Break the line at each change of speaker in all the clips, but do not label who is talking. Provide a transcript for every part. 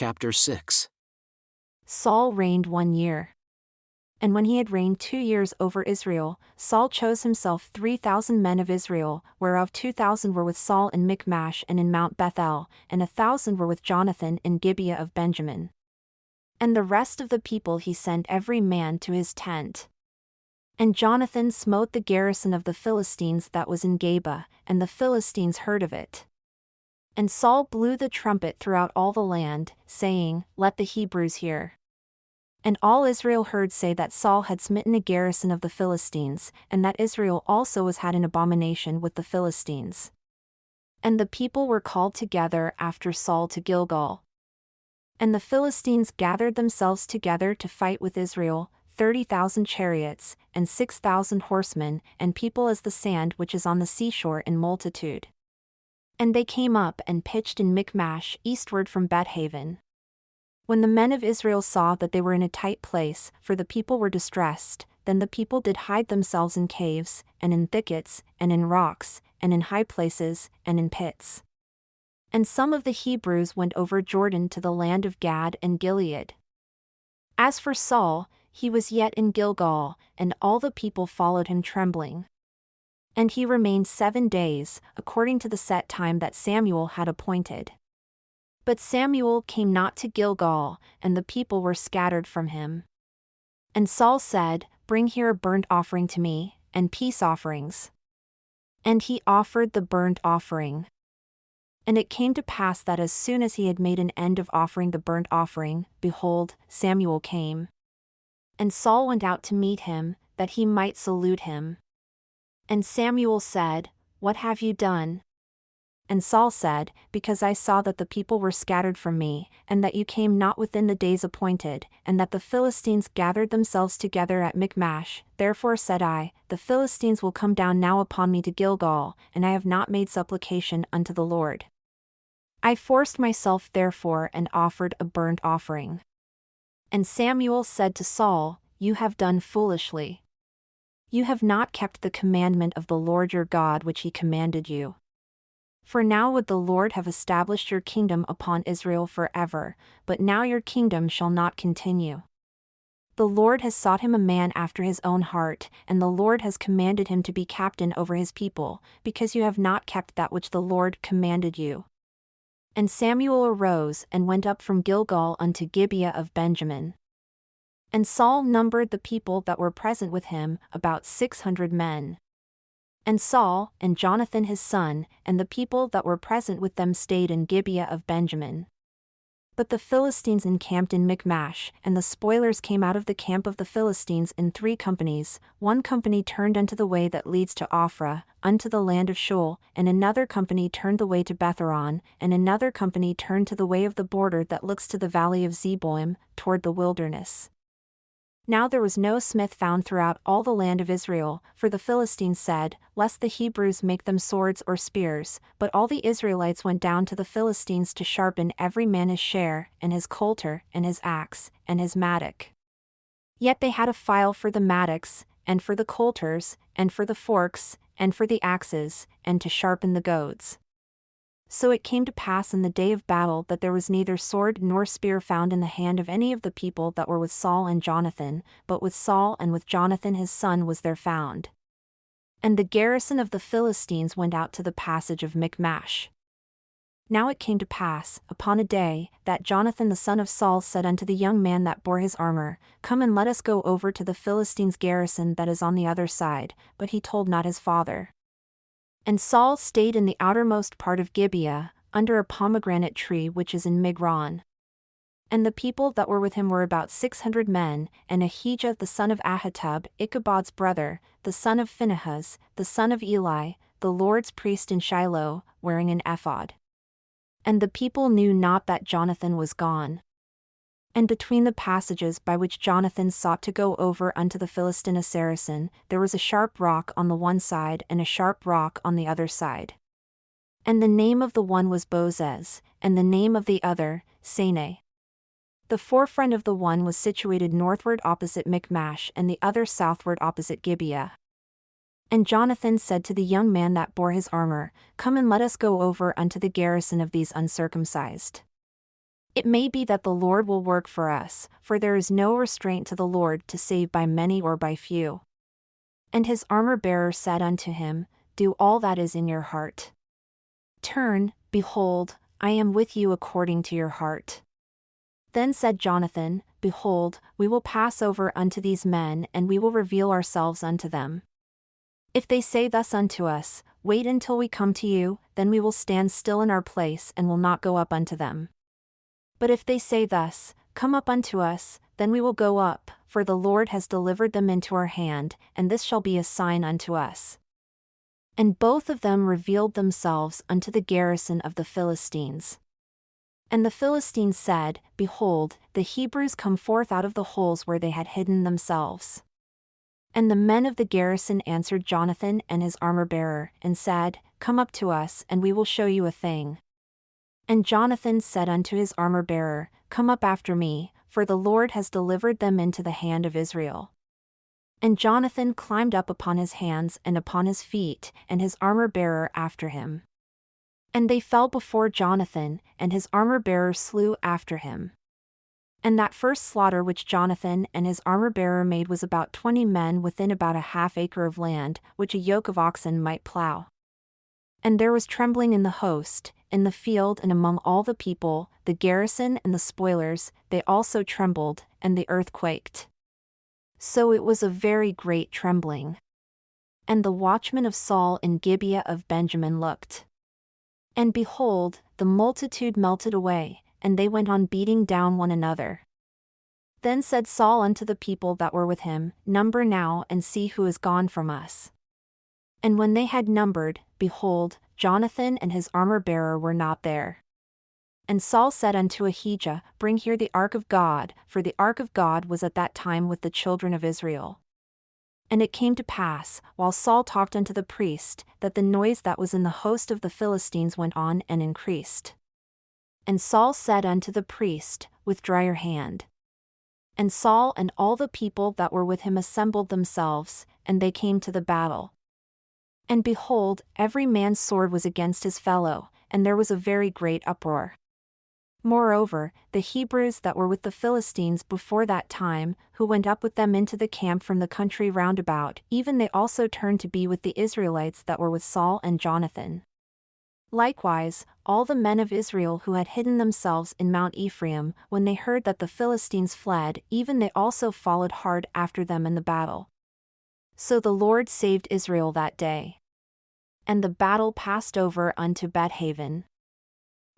Chapter 6.
Saul reigned 1 year. And when he had reigned 2 years over Israel, Saul chose himself 3,000 men of Israel, whereof 2,000 were with Saul in Michmash and in Mount Bethel, and 1,000 were with Jonathan in Gibeah of Benjamin. And the rest of the people he sent every man to his tent. And Jonathan smote the garrison of the Philistines that was in Geba, and the Philistines heard of it. And Saul blew the trumpet throughout all the land, saying, Let the Hebrews hear. And all Israel heard say that Saul had smitten a garrison of the Philistines, and that Israel also was had an abomination with the Philistines. And the people were called together after Saul to Gilgal. And the Philistines gathered themselves together to fight with Israel, 30,000 chariots, and 6,000 horsemen, and people as the sand which is on the seashore in multitude. And they came up and pitched in Michmash eastward from Bethaven. When the men of Israel saw that they were in a tight place, for the people were distressed, then the people did hide themselves in caves, and in thickets, and in rocks, and in high places, and in pits. And some of the Hebrews went over Jordan to the land of Gad and Gilead. As for Saul, he was yet in Gilgal, and all the people followed him trembling. And he remained 7 days, according to the set time that Samuel had appointed. But Samuel came not to Gilgal, and the people were scattered from him. And Saul said, Bring here a burnt offering to me, and peace offerings. And he offered the burnt offering. And it came to pass that as soon as he had made an end of offering the burnt offering, behold, Samuel came. And Saul went out to meet him, that he might salute him. And Samuel said, What have you done? And Saul said, Because I saw that the people were scattered from me, and that you came not within the days appointed, and that the Philistines gathered themselves together at Michmash, therefore said I, The Philistines will come down now upon me to Gilgal, and I have not made supplication unto the Lord. I forced myself therefore and offered a burnt offering. And Samuel said to Saul, You have done foolishly. You have not kept the commandment of the Lord your God which he commanded you. For now would the Lord have established your kingdom upon Israel forever, but now your kingdom shall not continue. The Lord has sought him a man after his own heart, and the Lord has commanded him to be captain over his people, because you have not kept that which the Lord commanded you. And Samuel arose and went up from Gilgal unto Gibeah of Benjamin. And Saul numbered the people that were present with him, about 600 men. And Saul, and Jonathan his son, and the people that were present with them stayed in Gibeah of Benjamin. But the Philistines encamped in Michmash, and the spoilers came out of the camp of the Philistines in 3 companies. 1 company turned unto the way that leads to Ophrah, unto the land of Shul, and another company turned the way to Betharon, and another company turned to the way of the border that looks to the valley of Zeboim, toward the wilderness. Now there was no smith found throughout all the land of Israel, for the Philistines said, Lest the Hebrews make them swords or spears, but all the Israelites went down to the Philistines to sharpen every man his share, and his coulter, and his axe, and his mattock. Yet they had a file for the mattocks, and for the coulters, and for the forks, and for the axes, and to sharpen the goads. So it came to pass in the day of battle that there was neither sword nor spear found in the hand of any of the people that were with Saul and Jonathan, but with Saul and with Jonathan his son was there found. And the garrison of the Philistines went out to the passage of Michmash. Now it came to pass, upon a day, that Jonathan the son of Saul said unto the young man that bore his armor, Come and let us go over to the Philistines' garrison that is on the other side, but he told not his father. And Saul stayed in the outermost part of Gibeah, under a pomegranate tree which is in Migron. And the people that were with him were about 600 men, and Ahijah the son of Ahitub, Ichabod's brother, the son of Phinehas, the son of Eli, the Lord's priest in Shiloh, wearing an ephod. And the people knew not that Jonathan was gone. And between the passages by which Jonathan sought to go over unto the Philistine Saracen, there was a sharp rock on the one side and a sharp rock on the other side. And the name of the one was Bozez, and the name of the other, Sene. The forefront of the one was situated northward opposite Michmash, and the other southward opposite Gibeah. And Jonathan said to the young man that bore his armor, Come and let us go over unto the garrison of these uncircumcised. It may be that the Lord will work for us, for there is no restraint to the Lord to save by many or by few. And his armor-bearer said unto him, Do all that is in your heart. Turn, behold, I am with you according to your heart. Then said Jonathan, Behold, we will pass over unto these men, and we will reveal ourselves unto them. If they say thus unto us, Wait until we come to you, then we will stand still in our place and will not go up unto them. But if they say thus, Come up unto us, then we will go up, for the Lord has delivered them into our hand, and this shall be a sign unto us. And both of them revealed themselves unto the garrison of the Philistines. And the Philistines said, Behold, the Hebrews come forth out of the holes where they had hidden themselves. And the men of the garrison answered Jonathan and his armor-bearer, and said, Come up to us, and we will show you a thing. And Jonathan said unto his armor-bearer, Come up after me, for the Lord has delivered them into the hand of Israel. And Jonathan climbed up upon his hands and upon his feet, and his armor-bearer after him. And they fell before Jonathan, and his armor-bearer slew after him. And that first slaughter which Jonathan and his armor-bearer made was about 20 men within about a half acre of land, which a yoke of oxen might plow. And there was trembling in the host, in the field and among all the people, the garrison and the spoilers, they also trembled, and the earth quaked. So it was a very great trembling. And the watchmen of Saul in Gibeah of Benjamin looked. And behold, the multitude melted away, and they went on beating down one another. Then said Saul unto the people that were with him, Number now, and see who is gone from us. And when they had numbered, behold, Jonathan and his armor-bearer were not there. And Saul said unto Ahijah, Bring here the ark of God, for the ark of God was at that time with the children of Israel. And it came to pass, while Saul talked unto the priest, that the noise that was in the host of the Philistines went on and increased. And Saul said unto the priest, Withdraw your hand. And Saul and all the people that were with him assembled themselves, and they came to the battle. And behold, every man's sword was against his fellow, and there was a very great uproar. Moreover, the Hebrews that were with the Philistines before that time, who went up with them into the camp from the country round about, even they also turned to be with the Israelites that were with Saul and Jonathan. Likewise, all the men of Israel who had hidden themselves in Mount Ephraim, when they heard that the Philistines fled, even they also followed hard after them in the battle. So the Lord saved Israel that day. And the battle passed over unto Bethaven.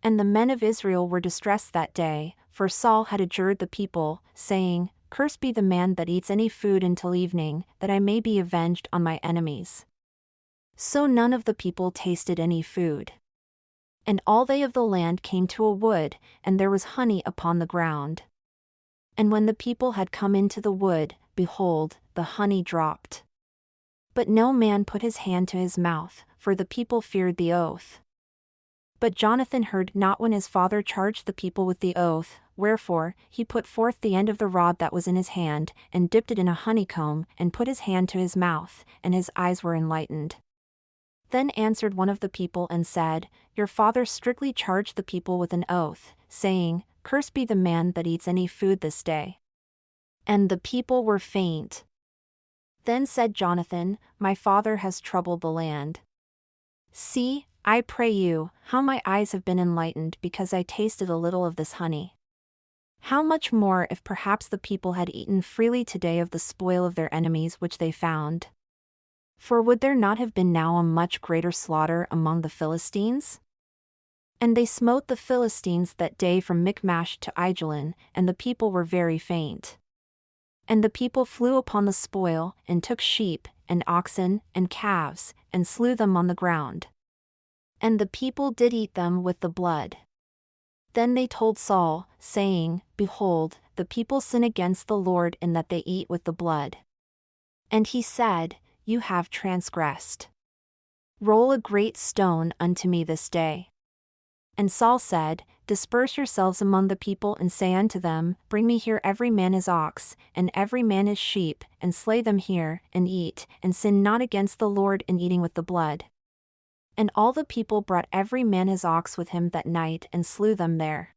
And the men of Israel were distressed that day, for Saul had adjured the people, saying, Cursed be the man that eats any food until evening, that I may be avenged on my enemies. So none of the people tasted any food. And all they of the land came to a wood, and there was honey upon the ground. And when the people had come into the wood, behold, the honey dropped. But no man put his hand to his mouth, for the people feared the oath. But Jonathan heard not when his father charged the people with the oath, wherefore he put forth the end of the rod that was in his hand, and dipped it in a honeycomb, and put his hand to his mouth, and his eyes were enlightened. Then answered one of the people and said, Your father strictly charged the people with an oath, saying, Cursed be the man that eats any food this day. And the people were faint. Then said Jonathan, My father has troubled the land. See, I pray you, how my eyes have been enlightened because I tasted a little of this honey. How much more if perhaps the people had eaten freely today of the spoil of their enemies which they found? For would there not have been now a much greater slaughter among the Philistines? And they smote the Philistines that day from Michmash to Aijalon, and the people were very faint. And the people flew upon the spoil, and took sheep, and oxen, and calves, and slew them on the ground. And the people did eat them with the blood. Then they told Saul, saying, Behold, the people sin against the Lord in that they eat with the blood. And he said, You have transgressed. Roll a great stone unto me this day. And Saul said, Disperse yourselves among the people and say unto them, Bring me here every man his ox, and every man his sheep, and slay them here, and eat, and sin not against the Lord in eating with the blood. And all the people brought every man his ox with him that night and slew them there.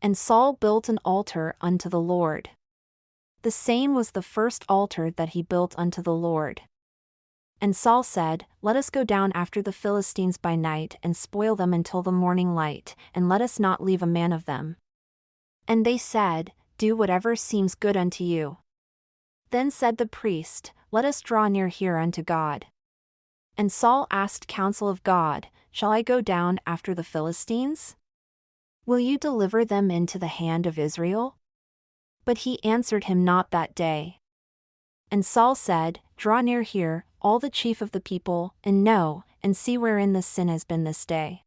And Saul built an altar unto the Lord. The same was the first altar that he built unto the Lord. And Saul said, Let us go down after the Philistines by night and spoil them until the morning light, and let us not leave a man of them. And they said, Do whatever seems good unto you. Then said the priest, Let us draw near here unto God. And Saul asked counsel of God, Shall I go down after the Philistines? Will you deliver them into the hand of Israel? But he answered him not that day. And Saul said, Draw near here, all the chief of the people, and know, and see wherein this sin has been this day.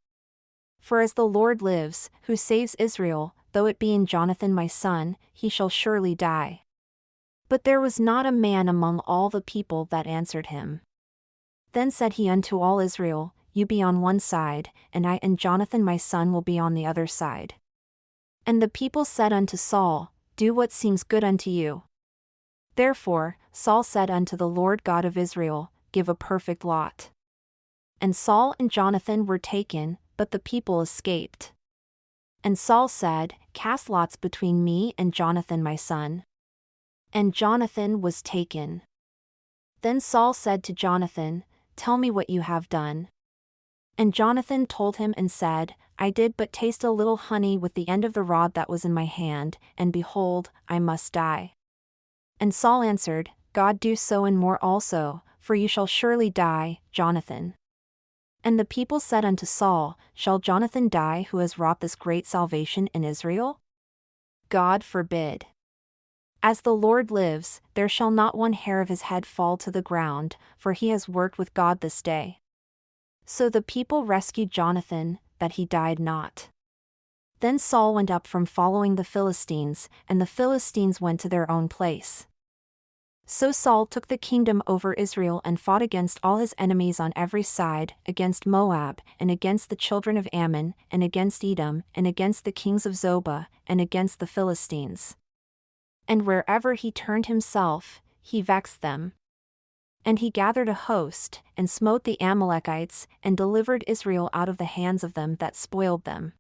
For as the Lord lives, who saves Israel, though it be in Jonathan my son, he shall surely die. But there was not a man among all the people that answered him. Then said he unto all Israel, You be on one side, and I and Jonathan my son will be on the other side. And the people said unto Saul, Do what seems good unto you. Therefore Saul said unto the Lord God of Israel, Give a perfect lot. And Saul and Jonathan were taken, but the people escaped. And Saul said, Cast lots between me and Jonathan my son. And Jonathan was taken. Then Saul said to Jonathan, Tell me what you have done. And Jonathan told him and said, I did but taste a little honey with the end of the rod that was in my hand, and behold, I must die. And Saul answered, God do so and more also, for you shall surely die, Jonathan. And the people said unto Saul, Shall Jonathan die who has wrought this great salvation in Israel? God forbid. As the Lord lives, there shall not one hair of his head fall to the ground, for he has worked with God this day. So the people rescued Jonathan, that he died not. Then Saul went up from following the Philistines, and the Philistines went to their own place. So Saul took the kingdom over Israel and fought against all his enemies on every side, against Moab, and against the children of Ammon, and against Edom, and against the kings of Zobah, and against the Philistines. And wherever he turned himself, he vexed them. And he gathered a host, and smote the Amalekites, and delivered Israel out of the hands of them that spoiled them.